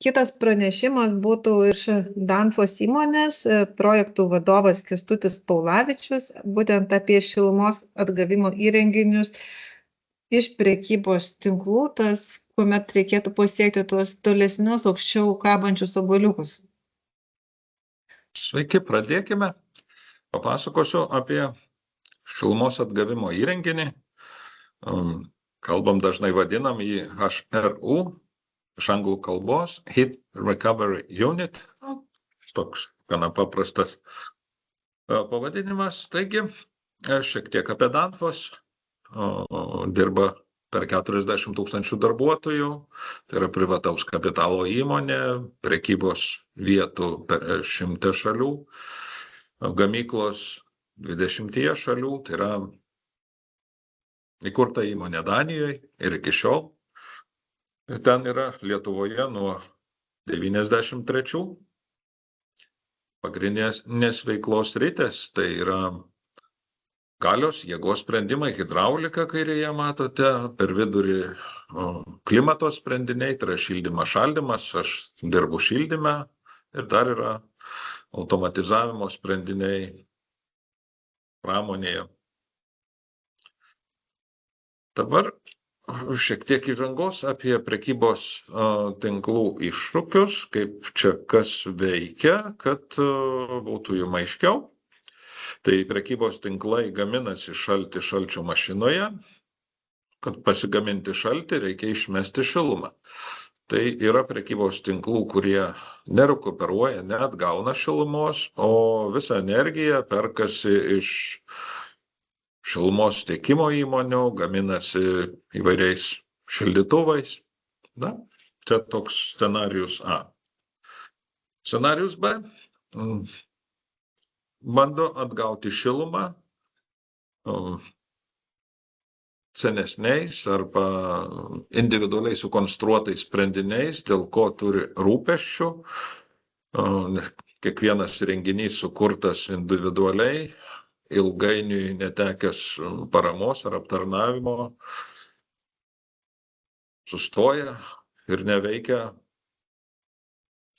kitas pranešimas būtų iš Danfoss įmonės, projektų vadovas Kęstutis Paulavičius, būtent apie šilumos atgavimo įrenginius iš prekybos tinklų, tas, kuomet reikėtų pasiekti tuos tolesnius aukščiau kabančius obuoliukus. Sveiki, pradėkime. Papasakosiu apie šilumos atgavimo įrenginį. Kalbam dažnai vadinam jį HRU, iš anglų kalbos, Heat Recovery Unit. Toks gana paprastas pavadinimas. Taigi, šiek tiek apie Danfoss. Dirba per 40 000 darbuotojų, tai yra privataus kapitalo įmonė, prekybos vietų per 100 šalių, gamyklos 20 šalių, tai yra įkurta įmonė Danijoje ir iki šiol. Ten yra Lietuvoje nuo 93. Pagrindinės veiklos sritys, tai yra galios, jėgos sprendimai, hidraulika kairėje matote, per vidurį klimato sprendiniai, tai yra šildymas, šaldymas, aš dirbu šildyme ir dar yra automatizavimo sprendiniai pramonėje. Dabar šiek tiek įžangos apie prekybos tinklų iššūkius, kaip čia kas veikia, kad būtų jums aiškiau. Tai prekybos tinklai gaminasi šaltį šalčio mašinoje. Kad pasigaminti šaltį, reikia išmesti šilumą. Tai yra prekybos tinklų, kurie nerekuperuoja, neatgauna šilumos, o visą energiją perkasi iš šilumos tiekimo įmonių, gaminasi įvairiais šildytuvais. Na, čia toks scenarijus A. Scenarijus B. Bando atgauti šilumą senesniais arba individualiai sukonstruotais sprendiniais, dėl ko turi rūpesčių. Kiekvienas renginys sukurtas individualiai, ilgainiui netekęs paramos ar aptarnavimo, sustoja ir neveikia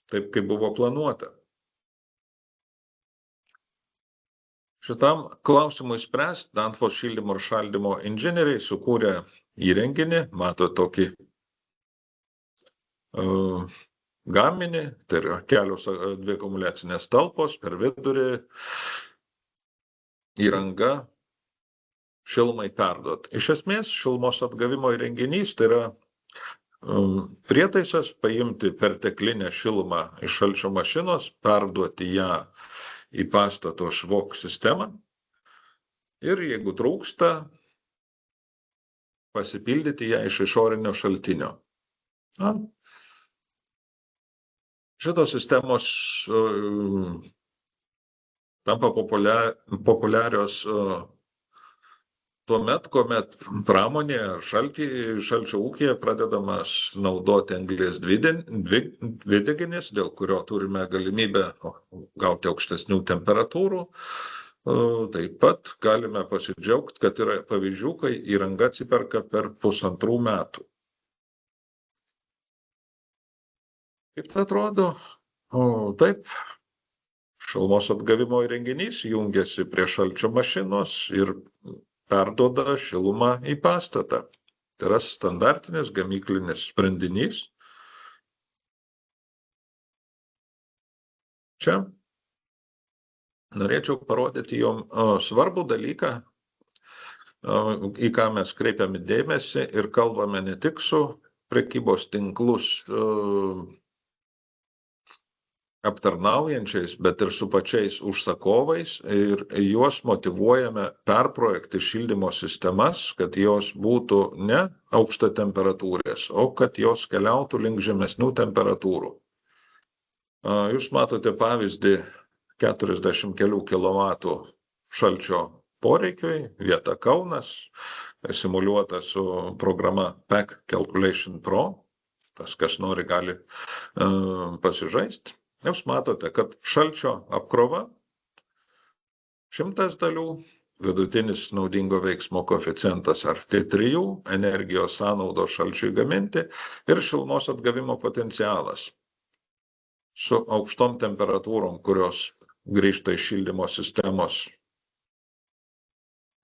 taip, kaip buvo planuota. Šitam klausimui spręsti Danfoss šildymo ir šaldymo inžinieriai sukūrė įrenginį, mato tokį gaminį, tai yra kelios dvi akumuliacinės talpos, per vidurį įranga šilumai perduot. Iš esmės, šilumos atgavimo įrenginys tai yra prietaisas paimti perteklinę šilumą iš šalčio mašinos, perduoti ją į pastato švok sistemą ir jeigu trūksta, pasipildyti ją iš išorinio šaltinio. Šitos sistemos tampa populiarios tuomet, kuomet pramonėje ar šalčio ūkyje pradedamas naudoti anglies dvideginis, dėl kurio turime galimybę gauti aukštesnių temperatūrų. Taip pat galime pasidžiaugti, kad yra pavyzdžių, kai įranga atsiperka per 1,5 metų. Kaip tai atrodo? Taip, šilumos atgavimo įrenginys jungiasi prie šalčio mašinos ir perduoda šilumą į pastatą. Tai yra standartinis gamyklinis sprendinys. Čia norėčiau parodyti jums svarbų dalyką, į ką mes kreipiame dėmesį ir kalbame ne tik su prekybos tinklus aptarnaujančiais, bet ir su pačiais užsakovais ir juos motyvuojame perprojekti šildymo sistemas, kad jos būtų ne aukštatemperatūrės, o kad jos keliautų link žemesnių temperatūrų. Jūs matote pavyzdį 40 kelių kilovatų šalčio poreikiui, vieta Kaunas, simuliuota su programa PAC Calculation Pro, tas kas nori gali pasižaisti. Jūs matote, kad šalčio apkrova 100 dalių, vidutinis naudingo veiksmo koeficientas RT3, energijos sąnaudos šalčiui gaminti ir šilumos atgavimo potencialas. su aukštom temperatūrom, kurios grįžta iš šildymo sistemos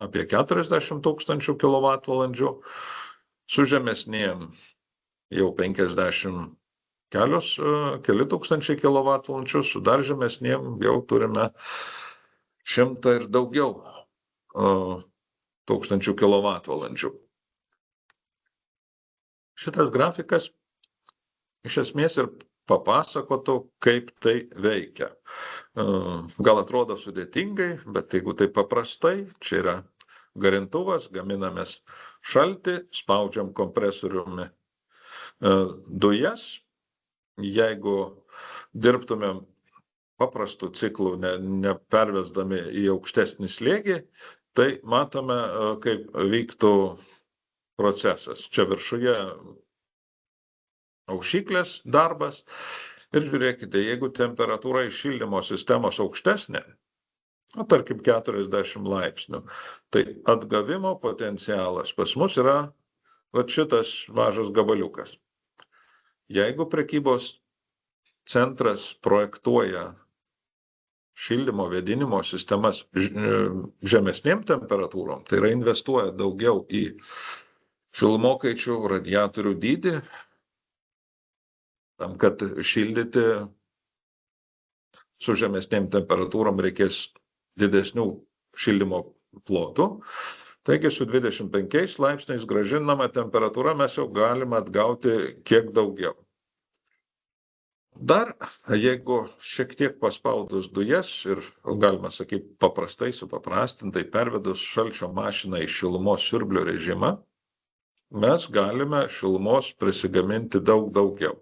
apie 40 000 kWh, su žemesniem jau 50 keli tūkstančiai kWh, su dar žemesniem jau turime 100 ir daugiau tūkstančių kWh. Šitas grafikas iš esmės ir papasakotų, kaip tai veikia. Gal atrodo sudėtingai, bet jeigu tai paprastai, čia yra garintuvas, gaminamės šaltį, spaudžiam kompresoriumi dujas. Jeigu dirbtumėm paprastų ciklų, nepervesdami į aukštesnį slėgį, tai matome, kaip vyktų procesas. Čia viršuje aušyklės darbas. Ir žiūrėkite, jeigu temperatūra iš šildymo sistemos aukštesnė, tarkim 40 laipsnių, tai atgavimo potencialas pas mus yra šitas mažas gabaliukas. Jeigu prekybos centras projektuoja šildymo vėdinimo sistemas žemesnėm temperatūrom, tai yra investuoja daugiau į šilumokaičių radiatorių dydį, tam, kad šildyti su žemesnėm temperatūrom reikės didesnių šildymo plotų. Taigi su 25 laipsniais grąžinama temperatūra mes jau galime atgauti kiek daugiau. Dar, jeigu šiek tiek paspaudus dujas ir, galima sakyti, paprastai, supaprastintai pervedus šalčio mašiną į šilumos siurblio režimą, mes galime šilumos prisigaminti daug daugiau.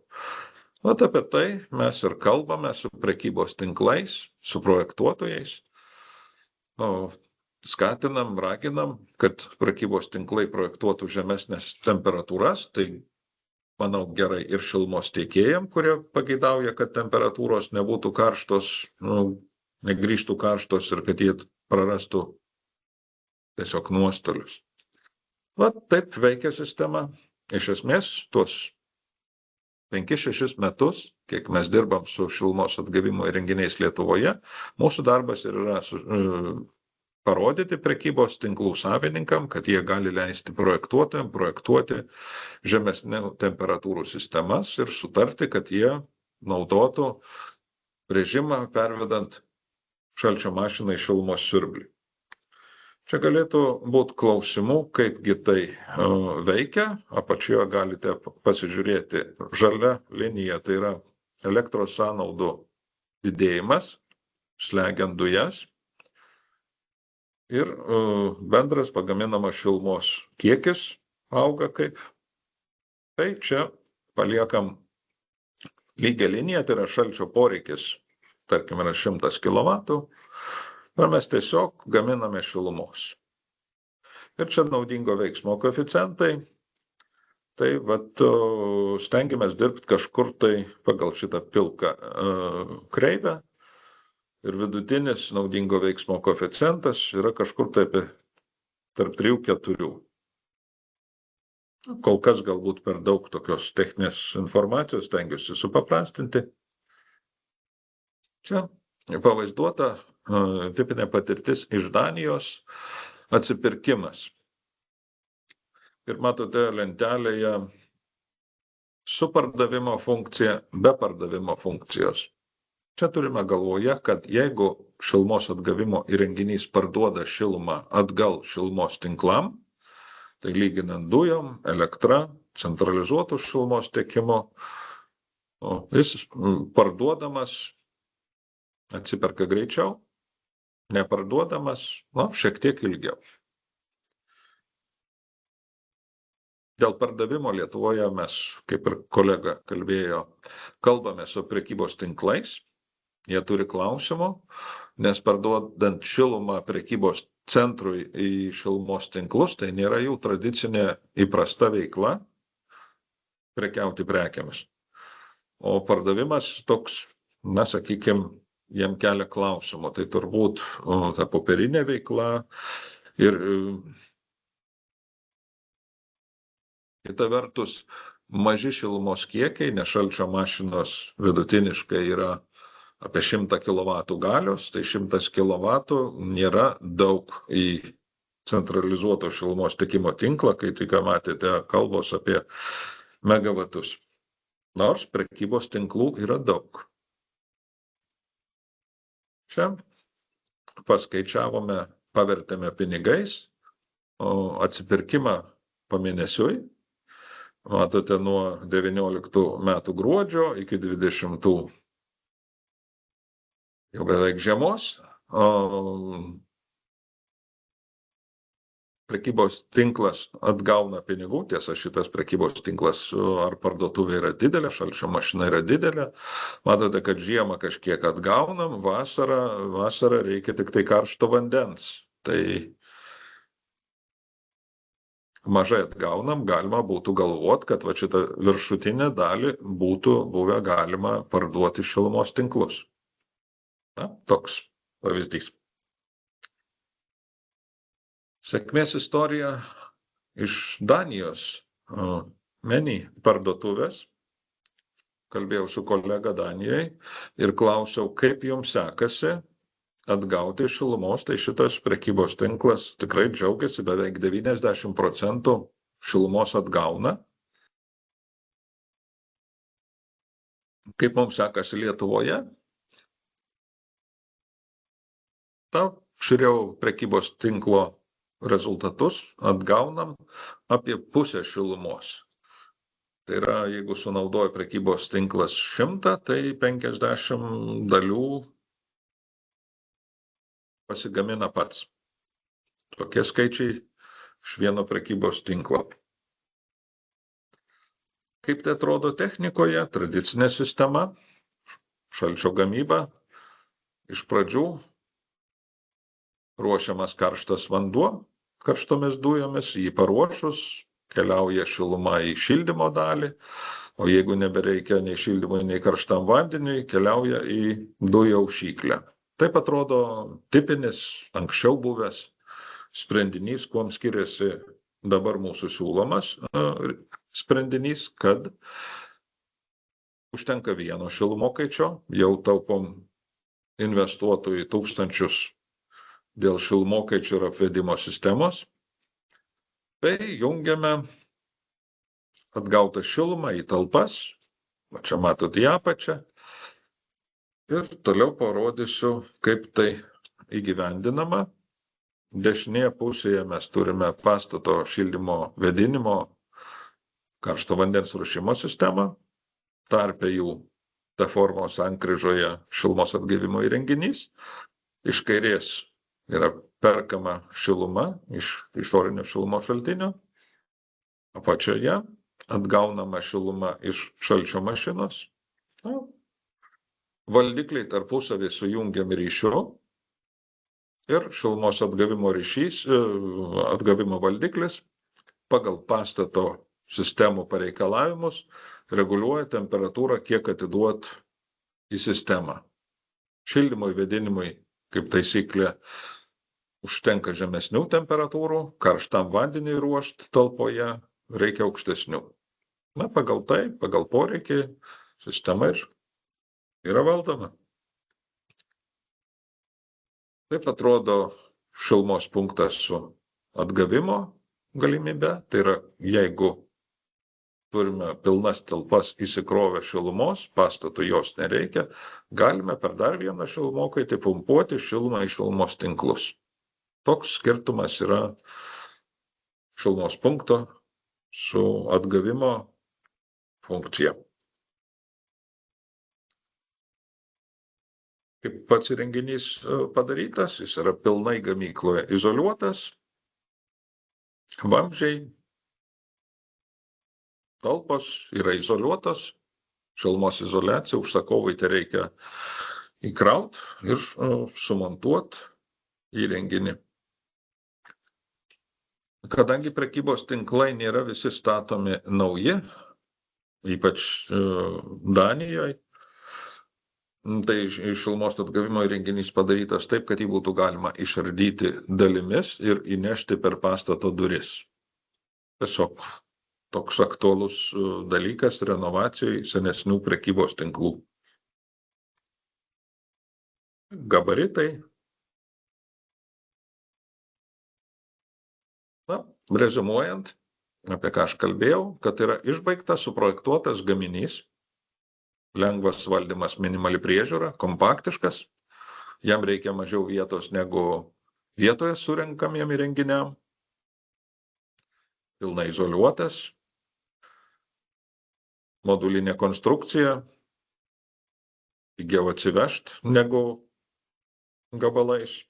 Vat apie tai mes ir kalbame su prekybos tinklais, su projektuotojais. Skatinam, raginam, kad prekybos tinklai projektuotų žemesnės temperatūras. Tai, manau, gerai ir šilumos tiekėjam, kurie pageidauja, kad temperatūros nebūtų karštos, negrįžtų karštos ir kad jie prarastų tiesiog nuostolius. Vat taip veikia sistema. Iš esmės, tuos 5-6 metus, kiek mes dirbam su šilumos atgavimo įrenginiais Lietuvoje, mūsų darbas yra parodyti prekybos tinklų savininkam, kad jie gali leisti projektuotojams projektuoti žemesnių temperatūrų sistemas ir sutarti, kad jie naudotų režimą pervedant šalčio mašiną į šilumos siurblį. Čia galėtų būti klausimų, kaipgi tai veikia. Apačioje galite pasižiūrėti žalia linija, tai yra elektros sąnaudų didėjimas, slegiant dujas. Ir bendras pagaminamas šilumos kiekis auga kaip. Tai čia paliekam lygią liniją, tai yra šalčio poreikis, tarkim, yra 100 kW. Ir mes tiesiog gaminame šilumos. Ir čia naudingo veiksmo koeficientai. Tai stengiamės dirbti kažkur tai pagal šitą pilką kreivę. Ir vidutinis naudingo veiksmo koeficientas yra kažkur tai apie tarp 3-4. Kol kas galbūt per daug tokios techninės informacijos stengiuosi supaprastinti. Čia pavaizduota tipinė patirtis iš Danijos atsipirkimas. Ir matote lentelėje su pardavimo funkcija, be pardavimo funkcijos. Čia turime galvoje, kad jeigu šilumos atgavimo įrenginys parduoda šilumą atgal šilumos tinklam, tai lyginant dujom, elektra, centralizuotų šilumos tiekimu, jis parduodamas atsiperka greičiau, neparduodamas, šiek tiek ilgiau. Dėl pardavimo Lietuvoje mes, kaip ir kolega kalbėjo, kalbame su prekybos tinklais. Jie turi klausimų, nes parduodant šilumą prekybos centrui į šilumos tinklus, tai nėra jų tradicinė įprasta veikla prekiauti prekiamis. O pardavimas toks, sakykime, jiem kelia klausimų. Tai turbūt ta popierinė veikla ir kita vertus maži šilumos kiekiai, nes šalčio mašinos vidutiniškai yra apie 100 kW galios, tai 100 kW nėra daug į centralizuoto šilumos tiekimo tinklą, kai tik matėte kalbos apie megavatus. Nors prekybos tinklų yra daug. Čia paskaičiavome, pavertėme pinigais, o atsipirkimą pamėnesiui. Matote, nuo 19 metų gruodžio iki 20 jau beveik žiemos. Prekybos tinklas atgauna pinigų, tiesa, šitas prekybos tinklas ar parduotuvė yra didelė, šalčio mašina yra didelė. Matote, kad žiemą kažkiek atgaunam, vasarą reikia tik tai karšto vandens. Tai mažai atgaunam, galima būtų galvoti, kad va šitą viršutinę dalį būtų buvę galima parduoti šilumos tinklus. Na, toks pavyzdys. Sėkmės istorija iš Danijos Meny parduotuvės. Kalbėjau su kolega Danijai ir klausiau, kaip jums sekasi atgauti šilumos. Tai šitas prekybos tinklas tikrai džiaugiasi, beveik 90% šilumos atgauna. Kaip mums sekasi Lietuvoje? Žiūrėjau prekybos tinklo rezultatus, atgaunam apie pusę šilumos. Tai yra, jeigu sunaudoja prekybos tinklas 100, tai 50 dalių pasigamina pats. Tokie skaičiai iš vieno prekybos tinklo. Kaip tai atrodo technikoje? Tradicinė sistema, šalčio gamyba. Iš pradžių ruošiamas karštas vanduo, karštomis dujomis, jį paruošus, keliauja šiluma į šildymo dalį, o jeigu nebereikia nei šildymui, nei karštam vandeniui, keliauja į dujų aušyklę. Taip atrodo tipinis, anksčiau buvęs sprendinys, kuom skiriasi dabar mūsų siūlomas sprendinys, kad užtenka vieno šilumokaičio, jau taupom investuotojų tūkstančius dėl šilumokaičio ir apvedimo sistemos, tai jungiame atgautą šilumą į talpas, va čia matot į apačią, ir toliau parodysiu, kaip tai įgyvendinama. Dešinėje pusėje mes turime pastato šildymo vėdinimo karšto vandens ruošimo sistemą, tarpe jų T-formos sankryžoje šilumos atgavimo įrenginys, iš kairės yra perkama šiluma iš išorinio šilumos šaltinio, apačioje atgaunama šiluma iš šalčio mašinos, valdikliai tarpusavį sujungiami ryšiu ir šilumos atgavimo ryšys, atgavimo valdiklis pagal pastato sistemų pareikalavimus reguliuoja temperatūrą, kiek atiduot į sistemą. Šildymui, vėdinimui, kaip taisyklė, užtenka žemesnių temperatūrų, karštam vandeniui ruošti talpoje reikia aukštesnių. Na, pagal tai, pagal poreikį, sistema yra valdoma. Taip atrodo šilumos punktas su atgavimo galimybe. Tai yra, jeigu turime pilnas talpas įsikrovę šilumos, pastatui jos nereikia, galime per dar vieną šilumokaitį pumpuoti šilumą į šilumos tinklus. Toks skirtumas yra šilumos punkto su atgavimo funkcija. Kaip pats įrenginys padarytas, jis yra pilnai gamykloje izoliuotas, vamzdžiai, talpos yra izoliuotos, šilumos izoliacija, užsakovui tai reikia įkrauti ir sumontuoti įrenginį. Kadangi prekybos tinklai nėra visi statomi nauji, ypač Danijoje, tai šilumos atgavimo įrenginys padarytas taip, kad jį būtų galima išardyti dalimis ir įnešti per pastato duris. Tiesiog toks aktualus dalykas renovacijai senesnių prekybos tinklų. Gabaritai. Na, reziumuojant, apie ką aš kalbėjau, kad yra išbaigtas, suprojektuotas gaminys, lengvas valdymas, minimali priežiūra, kompaktiškas, jam reikia mažiau vietos negu vietoje surenkamiem įrenginiam, pilnai izoliuotas, modulinė konstrukcija, pigiau atsivežt negu gabalais.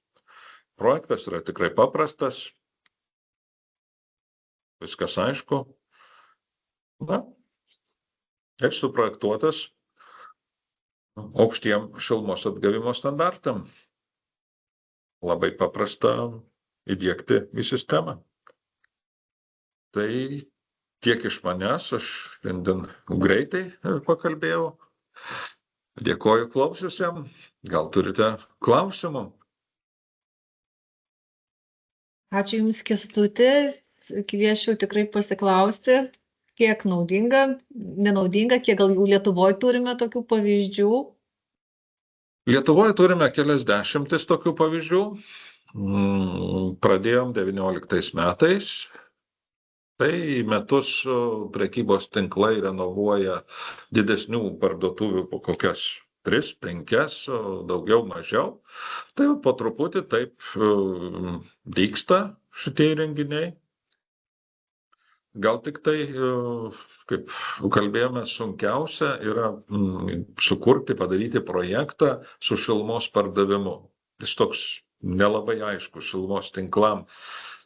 Projektas yra tikrai paprastas, viskas aišku. Na, ir suprojektuotas aukštiem šilumos atgavimo standartam. Labai paprasta įdiegti į sistemą. Tai tiek iš manęs, aš šiandien greitai pakalbėjau. Dėkoju klausiusiem. Gal turite klausimų? Ačiū Jums, Kęstuti. Kviečiu tikrai pasiklausti, kiek naudinga, nenaudinga, kiek gal jau Lietuvoje turime tokių pavyzdžių. Lietuvoje turime kelias dešimtis tokių pavyzdžių. Pradėjom 19 metais. Tai metus prekybos tinklai renovuoja didesnių parduotuvių po kokias 3-5, daugiau mažiau. Tai po truputį taip dygsta šitie įrenginiai. Gal tik tai, kaip kalbėjome, sunkiausia yra sukurti, padaryti projektą su šilumos pardavimu. Jis toks nelabai aiškus šilumos tinklam.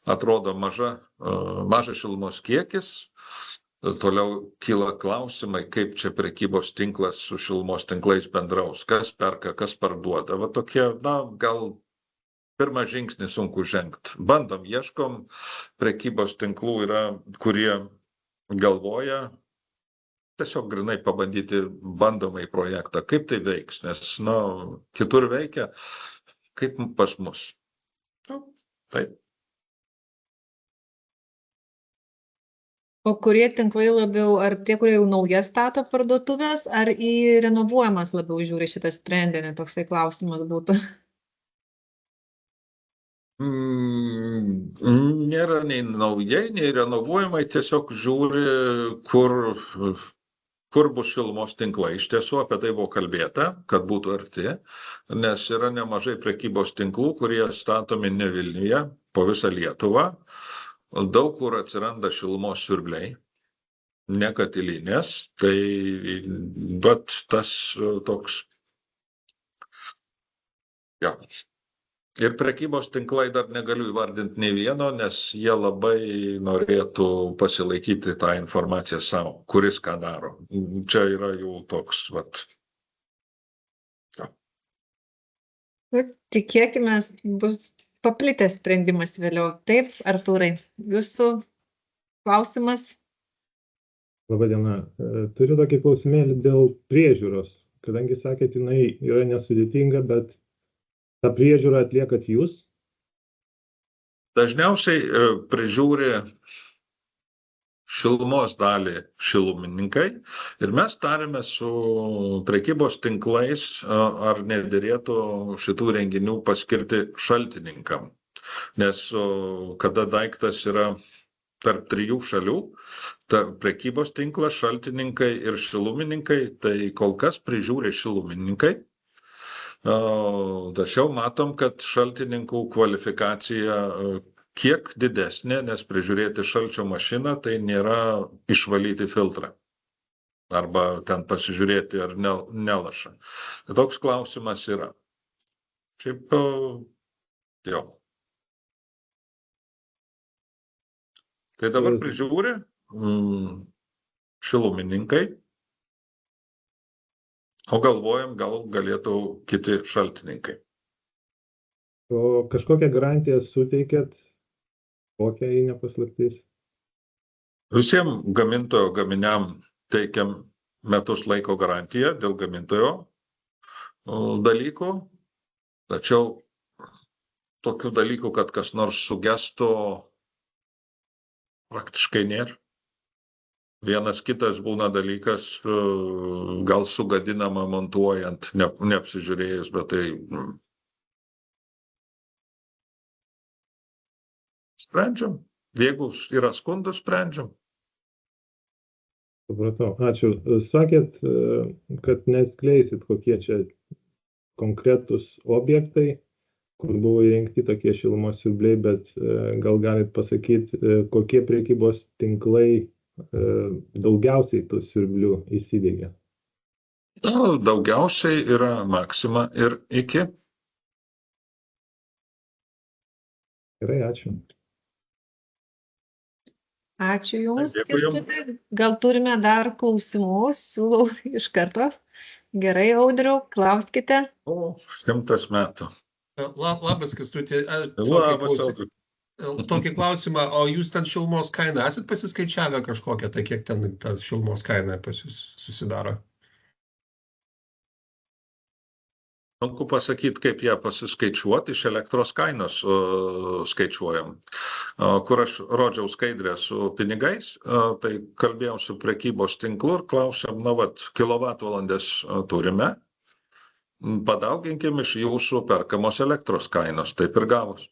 Atrodo mažas šilumos kiekis, toliau kyla klausimai, kaip čia prekybos tinklas su šilumos tinklais bendraus, kas perka, kas parduoda. Va tokie, gal pirmą žingsnį sunku žengti. Bandom, ieškom, prekybos tinklų yra, kurie galvoja, tiesiog grinai pabandyti bandomąjį projektą, kaip tai veiks, nes kitur veikia, kaip pas mus. Taip. O kurie tinklai labiau, ar tie, kurie jau naujas stato parduotuvės, ar į renovuojamas labiau žiūri šitą sprendinį, toksai klausimas būtų? Nėra nei naujai, nei renovuojamai, tiesiog žiūri, kur bus šilumos tinklai. Iš tiesų apie tai buvo kalbėta, kad būtų arti, nes yra nemažai prekybos tinklų, kurie statomi ne Vilniuje, po visą Lietuvą. Daug kur atsiranda šilumos siurbliai, ne katilinės, tai tas toks. Ja. Ir prekybos tinklai dar negaliu įvardinti nei vieno, nes jie labai norėtų pasilaikyti tą informaciją savo, kuris ką daro. Čia yra jau toks, Ja. Tikėkime, bus paplitęs sprendimas vėliau. Taip, Artūrai, jūsų klausimas? Labadiena. Turiu tokį klausimėlį dėl priežiūros. Kadangi sakėt, jinai yra nesudėtinga, bet tą priežiūrą atliekat jūs? Dažniausiai prižiūri šilumos dalį šilumininkai ir mes tarėme su prekybos tinklais, ar nedėrėtų šitų renginių paskirti šaltininkam. Nes kada daiktas yra tarp 3 šalių, prekybos tinklas, šaltininkai ir šilumininkai, tai kol kas prižiūri šilumininkai. Tačiau matom, kad šaltininkų kvalifikacija kiek didesnė, nes prižiūrėti šalčio mašiną tai nėra išvalyti filtrą. Arba ten pasižiūrėti, ar nelaša. Toks klausimas yra. Šiaip jau. Tai dabar prižiūri šilumininkai, o galvojam, gal galėtų kiti šaltininkai. O kažkokią garantiją suteikėt, kokią į nepaslaptis? Visiems gamintojo gaminiam teikiam metus laiko garantiją dėl gamintojo dalykų, tačiau tokių dalykų, kad kas nors sugestų, praktiškai nėra. Vienas kitas būna dalykas, gal sugadinama montuojant, neapsižiūrėjus, bet tai sprendžiam. Jeigu yra skundų, sprendžiam. Supratau. Ačiū. Sakėt, kad neskleisit, kokie čia konkretus objektai, kur buvo įrengti tokie šilumos siurbliai, bet gal galit pasakyti, kokie prekybos tinklai daugiausiai tų siurblių įsidiegia? Daugiausiai yra Maxima ir Iki. Gerai, ačiū. Ačiū Jums, Dėkui jums. Kęstuti. Gal turime dar klausimų? Siūlau iš karto. Gerai, Audriau, klauskite. 100 metų. Labas, Kęstuti. Labas, Audriau. Tokį klausimą, o jūs ten šilumos kainą esat pasiskaičiavę kažkokią, tai kiek ten ta šilumos kaina pas jūs susidaro? Sunku pasakyti, kaip ją pasiskaičiuoti, iš elektros kainos skaičiuojam. Kur aš rodžiau skaidrę su pinigais, tai kalbėjom su prekybos tinklu ir klausiam, kilovatvalandės turime, padauginkim iš jūsų perkamos elektros kainos, taip ir gavos.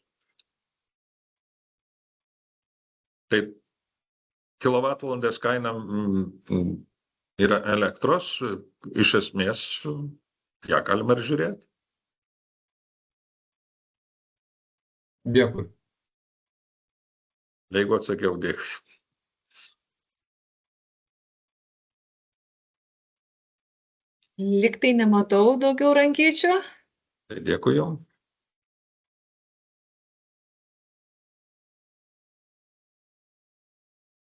Tai kilovatvalandės kaina yra elektros, iš esmės, ją galima ir žiūrėti. Dėkui. Jeigu atsakiau, dėkui. Liktai nematau daugiau rankyčių. Tai dėkui jums.